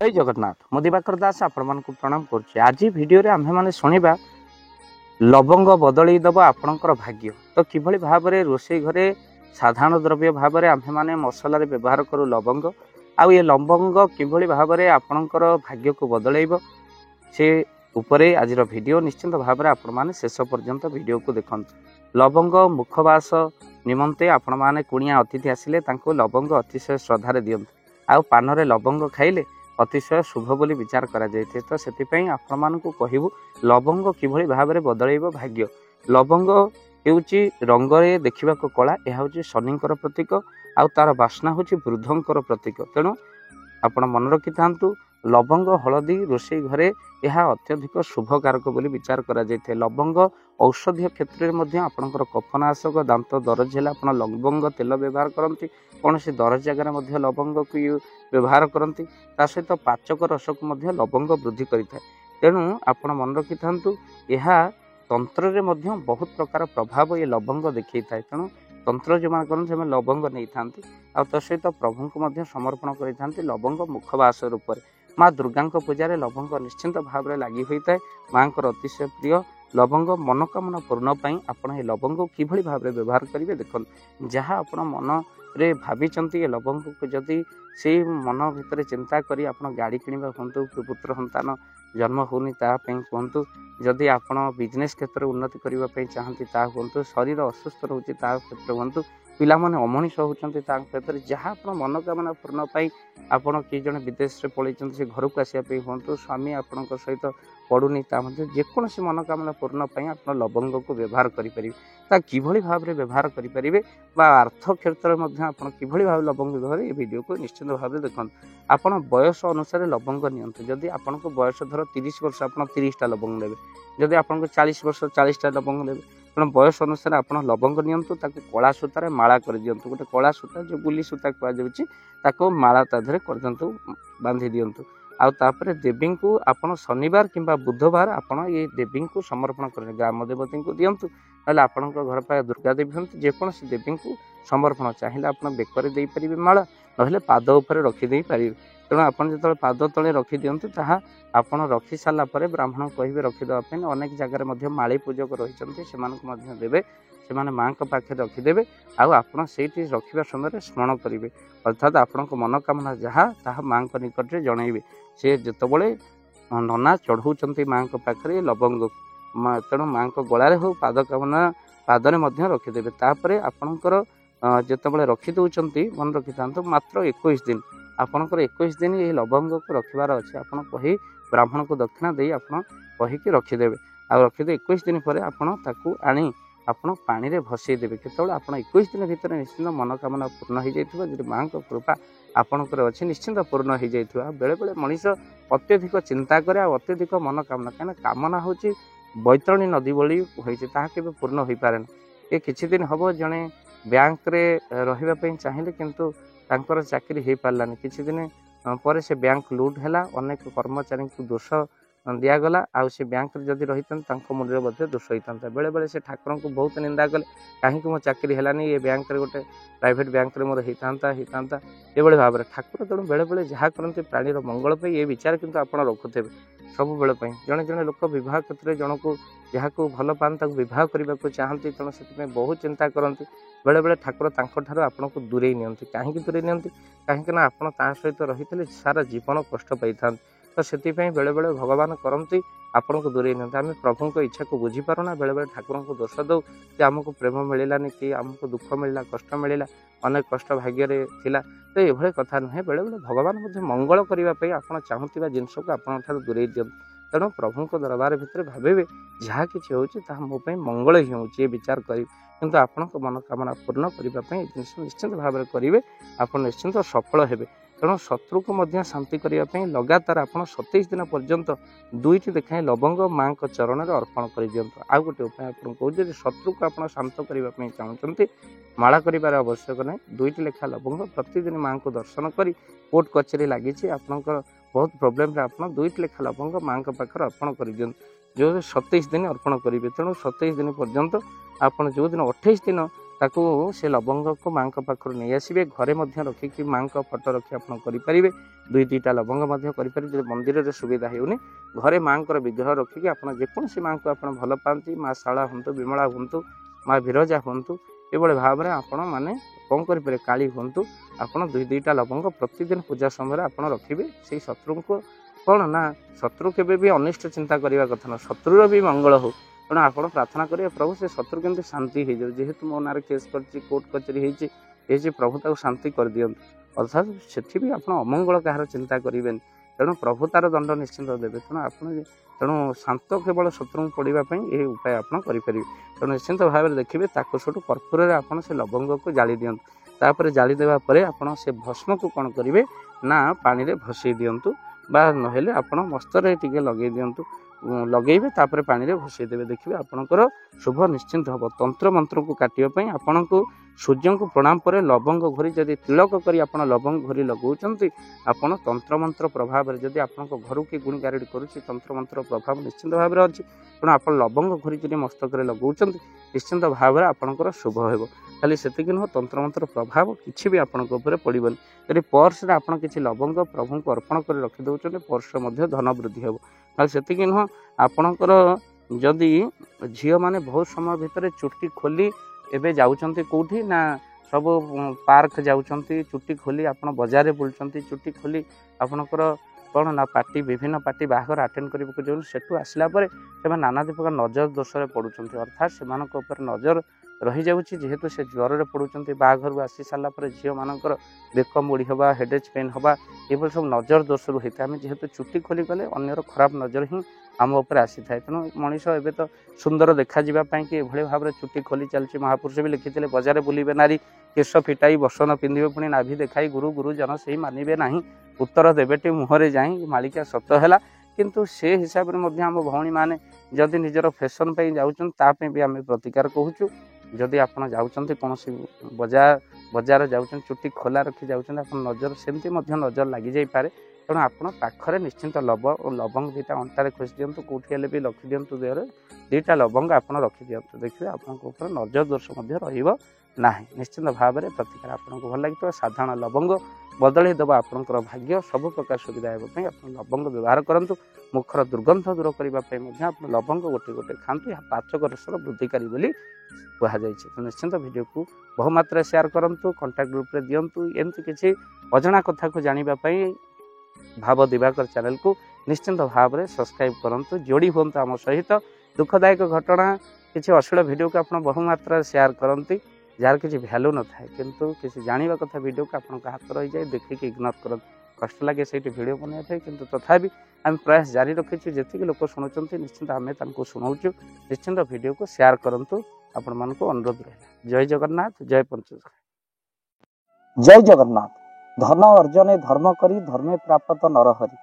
जय जगन्नाथ मो दिवाकर दास आपण प्रणाम करुचे। आज वीडियो रे आम्हे माने सुनिबा लवंग बदली दब आपणकर भाग्य। तो किभली भाव में रोषे घरे साधारण द्रव्य भाव में आम्हे माने मसला रे व्यवहार करू लवंग। आ ये लवंग किभली भाव में आपणकर भाग्य को बदलैब से उपरे आज वीडियो निश्चिंत भाव में आपण माने शेष पर्यंत वीडियो को देखंतु। लवंग मुखवास निमंते आपण माने कुणिया अतिथि आसिले तांको लवंग अतिशय श्रद्धारे दियंतु। आ पान रे लवंग खाइले अतिशय शुभ बोली विचार करा जायते। तो सेतिपई आपण मानकु कहिबु लवंग किभली भाव में बदलैब भाग्य। लवंग हेउची रंगरे देखिबा को कला, एहा होची शनिंकर प्रतीक, आ तार बास्ना होची वृद्धंकर प्रतीक। तेणु आपण मन रखि थांतु लवंग हलदी रोषे घरे यह अत्यधिक शुभकारक बोली विचार करा जायते। लवंग औषधीय क्षेत्र में मध्य आपणकर कफनाशक दांत दरज हेला आपण लवंग तेल व्यवहार करती। कौन से दरज जगार मध्य लवंग को व्यवहार करती। ता सहित पाचक रस को मध्य लवंग वृद्धि करिଥାଏ। तेणु आपण मन रखि थांतु यह तंत्र रे मध्य बहुत प्रकार प्रभाव ये लवंग देखै थाए। तेणु तंत्र जो मान करन से लवंग नहीं थांती आ तो सहित प्रभु को मध्य समर्पण करि थांती लवंग मुखवास रूप में। माँ दुर्गा पूजा रे लवंग निश्चिंत भाव में लगी होता है। माँ को अतिशय प्रिय लवंग मनोकामना पूर्ण पाई आपण ये लवंग को किभली भाव में व्यवहार करेंगे देखो। जहाँ आपण मन रे भाविचंती ये लवंग को जदि से मन भितर चिंता करी आपण गाड़ी किणवा कहतु, पुत्र संतान जन्म होनी तापाई कहतु, जदि आपण बिजनेस क्षेत्र में उन्नति करने चाहती ता कहतु, शरीर असुस्थ रोचे ता क्षेत्र कहतु, पिला माने अमनीष होचंती ता क्षेत्र जहाँ आपण मनोकामना पूर्ण पाई आपण कि जने विदेश रे पळैचंती से घर को आसिया पे कहतु, स्वामी आपणक सहित पड़ुनी ता मध्ये जेकोसी मनोकामना पूर्ण पाई आपण लवंग को व्यवहार करि परिबे। ता किभली भाव रे व्यवहार करि परिबे बा अर्थ क्षेत्र में मध्य आपण किभली भाव लवंग व्यवहार ये वीडियो को निश्चित भाव देखन। आपण बयस अनुसार लवंग नियंतु। जदि आपण को बयस धर 30 वर्ष आपण 30 टा लवंग लेबे, जदि आपण को 40 वर्ष 40 टा लवंग लेबे। तेणु बयस अनुसार आपण लवंग नियंतु, ताको कला सूतार माला कर दियंतु। गोटे कला सूता जो गुली सूता कह जाउची ताको माला ता धरे कर दियंतु, बांधी दियंतु। आ तापरे देवी को आपण शनिवार किंबा बुधवार आपण ये देवी को समर्पण करें, ग्राम देवती को दियंतु। ना आपण घर पाए दुर्गा देवी हूँ जेकोसी देवी को समर्पण चाहिए आपण बेकर दे पारे माला, ना पाद उपर रखिदे पारे। तेणु आपड़ जो पाद तले रखी दिंतु ताहा आपण रखी सारा पर ब्राह्मण कहे रखिदेवाई। अनेक जगार माली पूजक रही से देवे, से माँ के पाखे रखिदेवे। आपण से रखा समय स्मरण करेंगे, अर्थात आपण मनोकामना जहाँ ताहा माँ निकट में जनइबे। से जितेबले नना चढ़ाऊँ माँ के पाखे लवंग, तेणु माँ को गलार हो पाद कामना पादरे रखिदेवे। तापर आपणकर जितेबले रखी दौरान मन रखि था मात्र 21 दिन आपणकर 21 दिन ये लवंग को रखिबार अच्छे। आपण कही ब्राह्मण को दक्षिणा दे आपण कहीकि रखिदेवे। आ रखिदे 21 दिन पर आपण ताकू आनी आपण पानी रे भसई देबे। केतबेले आपण 21 दिन भितर निश्चिंत मनोकामना पूर्ण हो जाइथिबा। जदि माँ को कृपा आपणकर अच्छे निश्चिंत पूर्ण हो जाइथिबा। बेले बेले मनीष अत्यधिक चिंता करे आ अत्यधिक मनोकामना, कहीं कामना होची बैतरणी नदी भली होइছে ताहा केबे पूर्ण होई पारेन। ए किछि दिन हबो जणे बैंक रे रहिबा पई चाहिले किंतु तांकर चाकरी हो पारानी। किछि दिन पर से बैंक लूट है, अनेक कर्मचारी को दोष दिगला। आ से बैंक जदि रही मुंडे मध्य दोष होता। बेले बेले से ठाकुर को बहुत निंदा कले, कहीं मो चाकरी है ये बैंक रे गोटे प्राइवेट बैंक रे मोर होता ये भाव में ठाकुर। तेणु बेले बेले जहाँ करते प्राणीर मंगल पे ये विचार किंतु आपण रखुथे सब बेले। जड़े जड़े लोक विवाह क्षेत्र में जन को जहाँ को भल पाते विवाह करने को चाहती, तेणु से बहुत चिंता करती। बेले बेले ठाकुर तांकर आपन को दूरे नियंती। कहीं दूरे नियंती कहीं आपन ता सहित रही सारा जीवन कष्ट पाई था। तो से बेले बेले भगवान करती आपन को दूरे नियंती। आम प्रभु को इच्छा को बुझीपारुना, बेले बेले ठाकुर को दोष दौ कि आमको प्रेम मिलानी कि आमको दुख मिलला कष्ट मिलला, अनेक कष्ट भाग्य थिला। तो ये कथा नुहे। बेले बेले भगवान मुझे मंगल करने आप चाहूबा जिनस को आप दूरे दियंतु। तेणु प्रभु को दरबार भितर भावे जहाँ किसी होता मो मंगल ही हो विचार करें, किंतु आपण मनोकामना पूर्ण करने जिन निश्चिंत भाव में करेंगे आप निश्चिंत सफल हेबे। तेणु शत्रु को मध्य शांति करने लगातार आप 27 दिन पर्यंत 2टी देखाएं लवंग माँ को चरण में अर्पण कर दिंतु। आ गोटे उपाय आपको कहूँ, शत्रु को आप शांत करने चाहते माला कर आवश्यक नहीं। 2टी लेखा लवंग प्रतिदिन माँ को दर्शन कर कोर्ट कचेरी लगी आपंकर बहुत प्रोब्लेम आप 2टी लेखा लवंग माँ के पाखे अर्पण कर दिंतु। जो 27 दिन अर्पण करेंगे। तेणु 27 दिन पर्यंत आप जो दिन 28 दिन ତାକୁ ସେ ଲବଙ୍ଗକୁ ମାଙ୍କ ପାଖରୁ ନେଇ ଆସିବେ। ଘରେ ମଧ୍ୟ ରଖିକି ମାଙ୍କ ଫଟୋ ରଖି ଆପଣ କରିପାରିବେ। 2-2ଟା ଲବଙ୍ଗ ମଧ୍ୟ କରିପାରିବେ। ଯଦି ମନ୍ଦିରରେ ସୁବିଧା ହେଉନି ଘରେ ମାଙ୍କର ବିଗ୍ରହ ରଖିକି ଆପଣ ଯେକୌଣସି ମାଙ୍କୁ ଆପଣ ଭଲ ପାଆନ୍ତି, ମା ଶାରଳା ହୁଅନ୍ତୁ, ବିମଳା ହୁଅନ୍ତୁ, ମା ବିରଜା ହୁଅନ୍ତୁ, ଏଭଳି ଭାବରେ ଆପଣ ମାନେ କ'ଣ କରିପାରିବେ, କାଳୀ ହୁଅନ୍ତୁ, ଆପଣ 2-2ଟା ଲବଙ୍ଗ ପ୍ରତିଦିନ ପୂଜା ସମୟରେ ଆପଣ ରଖିବେ। ସେଇ ଶତ୍ରୁଙ୍କୁ କ'ଣ ନା ଶତ୍ରୁ କେବେ ବି ଅନିଷ୍ଟ ଚିନ୍ତା କରିବା କଥା ନୁହଁ, ଶତ୍ରୁର ବି ମଙ୍ଗଳ ହଉ। ତେଣୁ ଆପଣ ପ୍ରାର୍ଥନା କରିବେ ପ୍ରଭୁ ସେ ଶତ୍ରୁ କେମିତି ଶାନ୍ତି ହେଇଯାଉ, ଯେହେତୁ ମୋ ନାଁରେ କେସ୍ କରିଛି, କୋର୍ଟ କଚେରୀ ହେଇଛି ପ୍ରଭୁ ତାକୁ ଶାନ୍ତି କରିଦିଅନ୍ତୁ। ଅର୍ଥାତ୍ ସେଠି ବି ଆପଣ ଅମଙ୍ଗଳ କାହାର ଚିନ୍ତା କରିବେନି। ତେଣୁ ପ୍ରଭୁ ତାର ଦଣ୍ଡ ନିଶ୍ଚିନ୍ତ ଦେବେ। ତେଣୁ ଶାନ୍ତ କେବଳ ଶତ୍ରୁଙ୍କୁ ପଡ଼ିବା ପାଇଁ ଏହି ଉପାୟ ଆପଣ କରିପାରିବେ। ତେଣୁ ନିଶ୍ଚିନ୍ତ ଭାବରେ ଦେଖିବେ ତାକୁ ସେଠୁ କର୍ପୂରରେ ଆପଣ ସେ ଲବଙ୍ଗକୁ ଜାଳି ଦିଅନ୍ତୁ। ତାପରେ ଜାଳି ଦେବା ପରେ ଆପଣ ସେ ଭସ୍ମକୁ କ'ଣ କରିବେ ନା ପାଣିରେ ଭସେଇ ଦିଅନ୍ତୁ, ବା ନହେଲେ ଆପଣ ମସ୍ତରେ ଟିକେ ଲଗେଇ ଦିଅନ୍ତୁ, ଲଗେଇବେ ତାପରେ ପାଣିରେ ଭସେଇ ଦେବେ। ଦେଖିବେ ଆପଣଙ୍କର ଶୁଭ ନିଶ୍ଚିନ୍ତ ହେବ। ତନ୍ତ୍ର ମନ୍ତ୍ରକୁ କାଟିବା ପାଇଁ ଆପଣଙ୍କୁ ସୂର୍ଯ୍ୟଙ୍କୁ ପ୍ରଣାମ ପରେ ଲବଙ୍ଗ ଘୋରି ଯଦି ତିଳକ କରି ଆପଣ ଲବଙ୍ଗ ଘୋରି ଲଗାଉଛନ୍ତି, ଆପଣ ତନ୍ତ୍ରମନ୍ତ୍ର ପ୍ରଭାବରେ ଯଦି ଆପଣଙ୍କ ଘରୁ କି ଗୁଣି ଗାରେଡ଼ି କରୁଛି ତନ୍ତ୍ରମନ୍ତ୍ର ପ୍ରଭାବ ନିଶ୍ଚିନ୍ତ ଭାବରେ ଅଛି। ତେଣୁ ଆପଣ ଲବଙ୍ଗ ଘୋରି ଯଦି ମସ୍ତକରେ ଲଗାଉଛନ୍ତି ନିଶ୍ଚିନ୍ତ ଭାବରେ ଆପଣଙ୍କର ଶୁଭ ହେବ। ଖାଲି ସେତିକି ନୁହଁ, ତନ୍ତ୍ରମନ୍ତ୍ର ପ୍ରଭାବ କିଛି ବି ଆପଣଙ୍କ ଉପରେ ପଡ଼ିବନି। ଯଦି ପର୍ସରେ ଆପଣ କିଛି ଲବଙ୍ଗ ପ୍ରଭୁଙ୍କୁ ଅର୍ପଣ କରି ରଖିଦେଉଛନ୍ତି ପର୍ସରେ ମଧ୍ୟ ଧନ ବୃଦ୍ଧି ହେବ। ଆଉ ସେତିକି ନୁହଁ, ଆପଣଙ୍କର ଯଦି ଝିଅମାନେ ବହୁତ ସମୟ ଭିତରେ ଚୁଟି ଖୋଲି ଏବେ ଯାଉଛନ୍ତି କେଉଁଠି ନା ସବୁ ପାର୍କ ଯାଉଛନ୍ତି, ଚୁଟି ଖୋଲି ଆପଣ ବଜାରରେ ବୁଲୁଛନ୍ତି, ଚୁଟି ଖୋଲି ଆପଣଙ୍କର କ'ଣ ନା ବିଭିନ୍ନ ପାର୍ଟି ବାହାଘର ଆଟେଣ୍ଡ କରିବାକୁ ଯାଉଛନ୍ତି, ସେଠୁ ଆସିଲା ପରେ ସେମାନେ ନାନାଦି ପ୍ରକାର ନଜର ଦୋଷରେ ପଡ଼ୁଛନ୍ତି। ଅର୍ଥାତ୍ ସେମାନଙ୍କ ଉପରେ ନଜର ରହିଯାଉଛି, ଯେହେତୁ ସେ ଜ୍ୱରରେ ପଡ଼ୁଛନ୍ତି। ବାହାଘରକୁ ଆସି ସାରିଲା ପରେ ଝିଅମାନଙ୍କର ବେକ ମୋଡ଼ି ହେବା, ହେଡ଼େକ୍ ପେନ୍ ହେବା, ଏଭଳି ସବୁ ନଜର ଦୋଷରୁ ହୋଇଥାଏ। ଆମେ ଯେହେତୁ ଚୁଟି ଖୋଲିଗଲେ ଅନ୍ୟର ଖରାପ ନଜର ହିଁ ଆମ ଉପରେ ଆସିଥାଏ। ତେଣୁ ମଣିଷ ଏବେ ତ ସୁନ୍ଦର ଦେଖାଯିବା ପାଇଁ କି ଏଭଳି ଭାବରେ ଚୁଟି ଖୋଲି ଚାଲିଛି। ମହାପୁରୁଷ ବି ଲେଖିଥିଲେ, ବଜାରରେ ବୁଲିବେ ନାରୀ, କେଶ ଫିଟାଇ ବସନ ପିନ୍ଧିବେ, ପୁଣି ନାଭି ଦେଖାଇ ଗୁରୁଜନ ସେଇ ମାନିବେ ନାହିଁ, ଉତ୍ତର ଦେବେଟି ମୁହଁରେ ଯାଇ ମାଳିକା ସତ ହେଲା। କିନ୍ତୁ ସେ ହିସାବରେ ମଧ୍ୟ ଆମ ଭଉଣୀମାନେ ଯଦି ନିଜର ଫ୍ୟାସନ୍ ପାଇଁ ଯାଉଛନ୍ତି ତା ପାଇଁ ବି ଆମେ ପ୍ରତିକାର କହୁଛୁ। ଯଦି ଆପଣ ଯାଉଛନ୍ତି କୌଣସି ବଜାର ଯାଉଛନ୍ତି, ଚୁଟି ଖୋଲା ରଖି ଯାଉଛନ୍ତି, ଆପଣ ନଜର ସେମିତି ମଧ୍ୟ ନଜର ଲାଗିଯାଇପାରେ। ତେଣୁ ଆପଣ ପାଖରେ ନିଶ୍ଚିନ୍ତ ଲବଙ୍ଗ 2ଟା ଅଣ୍ଟାରେ ଖୋସି ଦିଅନ୍ତୁ, କେଉଁଠି ହେଲେ ବି ରଖିଦିଅନ୍ତୁ, ଦେହରେ 2ଟା ଲବଙ୍ଗ ଆପଣ ରଖିଦିଅନ୍ତୁ। ଦେଖିବେ ଆପଣଙ୍କ ଉପରେ ନଜର ଦୋଷ ମଧ୍ୟ ରହିବ ନାହିଁ। ନିଶ୍ଚିନ୍ତ ଭାବରେ ପ୍ରତିକାର ଆପଣଙ୍କୁ ଭଲ ଲାଗିଥିବ। ସାଧାରଣ ଲବଙ୍ଗ ବଦଳେଇ ଦେବ ଆପଣଙ୍କର ଭାଗ୍ୟ। ସବୁ ପ୍ରକାର ସୁବିଧା ହେବା ପାଇଁ ଆପଣ ଲବଙ୍ଗ ବ୍ୟବହାର କରନ୍ତୁ। ମୁଖର ଦୁର୍ଗନ୍ଧ ଦୂର କରିବା ପାଇଁ ମଧ୍ୟ ଆପଣ ଲବଙ୍ଗ ଗୋଟେ ଖାଆନ୍ତୁ। ଏହା ପାଚକ ରସର ବୃଦ୍ଧିକାରୀ ବୋଲି କୁହାଯାଇଛି। ତ ନିଶ୍ଚିନ୍ତ ଭିଡ଼ିଓକୁ ବହୁମାତ୍ରାରେ ସେୟାର କରନ୍ତୁ, କଣ୍ଟାକ୍ଟ ଗ୍ରୁପରେ ଦିଅନ୍ତୁ। ଏମିତି କିଛି ଅଜଣା କଥାକୁ ଜାଣିବା ପାଇଁ ଭାବ ଦିବାକର ଚ୍ୟାନେଲକୁ ନିଶ୍ଚିନ୍ତ ଭାବରେ ସବସ୍କ୍ରାଇବ୍ କରନ୍ତୁ, ଯୋଡ଼ି ହୁଅନ୍ତୁ ଆମ ସହିତ। ଦୁଃଖଦାୟକ ଘଟଣା କିଛି ଅଶ୍ଳୀଳ ଭିଡ଼ିଓକୁ ଆପଣ ବହୁମାତ୍ରାରେ ସେୟାର କରନ୍ତି, ଯାହାର କିଛି ଭ୍ୟାଲୁ ନଥାଏ, କିନ୍ତୁ କିଛି ଜାଣିବା କଥା ଭିଡ଼ିଓକୁ ଆପଣଙ୍କ ହାତ ରହିଯାଏ, ଦେଖିକି ଇଗ୍ନୋର କରନ୍ତୁ। କଷ୍ଟ ଲାଗେ ସେଇଠି ଭିଡ଼ିଓ ବନେଇବା ପାଇଁ, କିନ୍ତୁ ତଥାପି ଆମେ ପ୍ରୟାସ ଜାରି ରଖିଛୁ। ଯେତିକି ଲୋକ ଶୁଣୁଛନ୍ତି ନିଶ୍ଚିନ୍ତ ଆମେ ତାଙ୍କୁ ଶୁଣାଉଛୁ। ନିଶ୍ଚିନ୍ତ ଭିଡ଼ିଓକୁ ସେୟାର କରନ୍ତୁ, ଆପଣମାନଙ୍କୁ ଅନୁରୋଧ ରହିଲା। ଜୟ ଜଗନ୍ନାଥ, ଜୟ ପଞ୍ଚ। ଜୟ ଜଗନ୍ନାଥ। ଧନ ଅର୍ଜନେ ଧର୍ମ କରି ଧର୍ମେ ପ୍ରାପତ ନରହରି।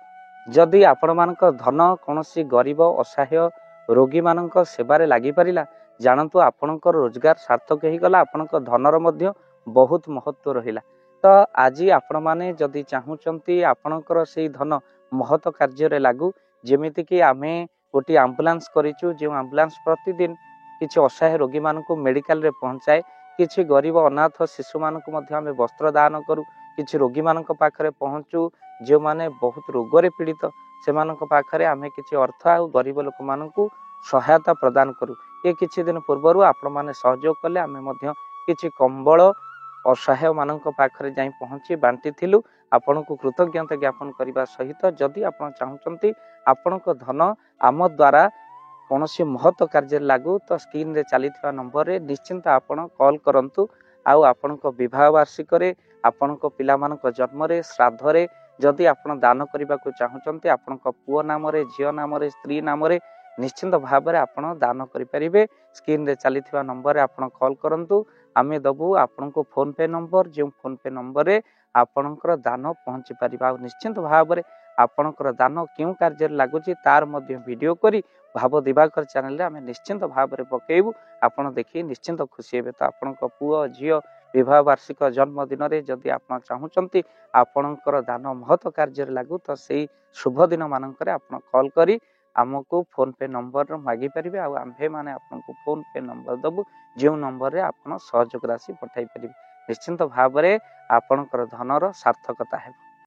ଯଦି ଆପଣମାନଙ୍କ ଧନ କୌଣସି ଗରିବ ଅସହାୟ ରୋଗୀମାନଙ୍କ ସେବାରେ ଲାଗିପାରିଲା, ଜାଣନ୍ତୁ ଆପଣଙ୍କର ରୋଜଗାର ସାର୍ଥକ ହେଇଗଲା, ଆପଣଙ୍କ ଧନର ମଧ୍ୟ ବହୁତ ମହତ୍ଵ ରହିଲା। ତ ଆଜି ଆପଣମାନେ ଯଦି ଚାହୁଁଛନ୍ତି ଆପଣଙ୍କର ସେଇ ଧନ ମହତ କାର୍ଯ୍ୟରେ ଲାଗୁ, ଯେମିତିକି ଆମେ ଗୋଟିଏ ଆମ୍ବୁଲାନ୍ସ କରିଛୁ, ଯେଉଁ ଆମ୍ବୁଲାନ୍ସ ପ୍ରତିଦିନ କିଛି ଅସହାୟ ରୋଗୀମାନଙ୍କୁ ମେଡ଼ିକାଲରେ ପହଞ୍ଚାଏ, କିଛି ଗରିବ ଅନାଥ ଶିଶୁମାନଙ୍କୁ ମଧ୍ୟ ଆମେ ବସ୍ତ୍ର ଦାନ କରୁ, କିଛି ରୋଗୀମାନଙ୍କ ପାଖରେ ପହଞ୍ଚୁ ଯେଉଁମାନେ ବହୁତ ରୋଗରେ ପୀଡ଼ିତ, ସେମାନଙ୍କ ପାଖରେ ଆମେ କିଛି ଅର୍ଥ ଆଉ ଗରିବ ଲୋକମାନଙ୍କୁ ସହାୟତା ପ୍ରଦାନ କରୁ। ଏ କିଛି ଦିନ ପୂର୍ବରୁ ଆପଣମାନେ ସହଯୋଗ କଲେ, ଆମେ ମଧ୍ୟ କିଛି କମ୍ବଳ ଅସହାୟମାନଙ୍କ ପାଖରେ ଯାଇ ପହଞ୍ଚି ବାଣ୍ଟିଥିଲୁ। ଆପଣଙ୍କୁ କୃତଜ୍ଞତା ଜ୍ଞାପନ କରିବା ସହିତ ଯଦି ଆପଣ ଚାହୁଁଛନ୍ତି ଆପଣଙ୍କ ଧନ ଆମ ଦ୍ୱାରା କୌଣସି ମହତ କାର୍ଯ୍ୟରେ ଲାଗୁ, ତ ସ୍କ୍ରିନରେ ଚାଲିଥିବା ନମ୍ବରରେ ନିଶ୍ଚିନ୍ତ ଆପଣ କଲ୍ କରନ୍ତୁ। ଆଉ ଆପଣଙ୍କ ବିବାହ ବାର୍ଷିକରେ, ଆପଣଙ୍କ ପିଲାମାନଙ୍କ ଜନ୍ମରେ, ଶ୍ରାଦ୍ଧରେ ଯଦି ଆପଣ ଦାନ କରିବାକୁ ଚାହୁଁଛନ୍ତି, ଆପଣଙ୍କ ପୁଅ ନାମରେ, ଝିଅ ନାମରେ, ସ୍ତ୍ରୀ ନାମରେ ନିଶ୍ଚିନ୍ତ ଭାବରେ ଆପଣ ଦାନ କରିପାରିବେ। ସ୍କ୍ରିନରେ ଚାଲିଥିବା ନମ୍ବରରେ ଆପଣ କଲ୍ କରନ୍ତୁ, ଆମେ ଦେବୁ ଆପଣଙ୍କୁ ଫୋନ୍ ପେ ନମ୍ବର, ଯେଉଁ ଫୋନ୍ ପେ ନମ୍ବରରେ ଆପଣଙ୍କର ଦାନ ପହଞ୍ଚି ପାରିବ। ଆଉ ନିଶ୍ଚିନ୍ତ ଭାବରେ ଆପଣଙ୍କର ଦାନ କେଉଁ କାର୍ଯ୍ୟରେ ଲାଗୁଛି ତାର ମଧ୍ୟ ଭିଡ଼ିଓ କରି ଭାବ ଦିବାକର ଚ୍ୟାନେଲରେ ଆମେ ନିଶ୍ଚିନ୍ତ ଭାବରେ ପକେଇବୁ। ଆପଣ ଦେଖି ନିଶ୍ଚିନ୍ତ ଖୁସି ହେବେ। ତ ଆପଣଙ୍କ ପୁଅ ଝିଅ ବିବାହ ବାର୍ଷିକ ଜନ୍ମଦିନରେ ଯଦି ଆପଣ ଚାହୁଁଛନ୍ତି ଆପଣଙ୍କର ଦାନ ମହତ କାର୍ଯ୍ୟରେ ଲାଗୁ, ତ ସେଇ ଶୁଭ ଦିନ ମାନଙ୍କରେ ଆପଣ କଲ୍ କରି आमको फोन पे नंबर मागी पारे आम्भे मैंने आपको फोन पे नंबर दबु जो नंबर रे आप सहयोग राशि पठाई पारे निश्चिंत भाव में आपणकर धनर सार्थकता है।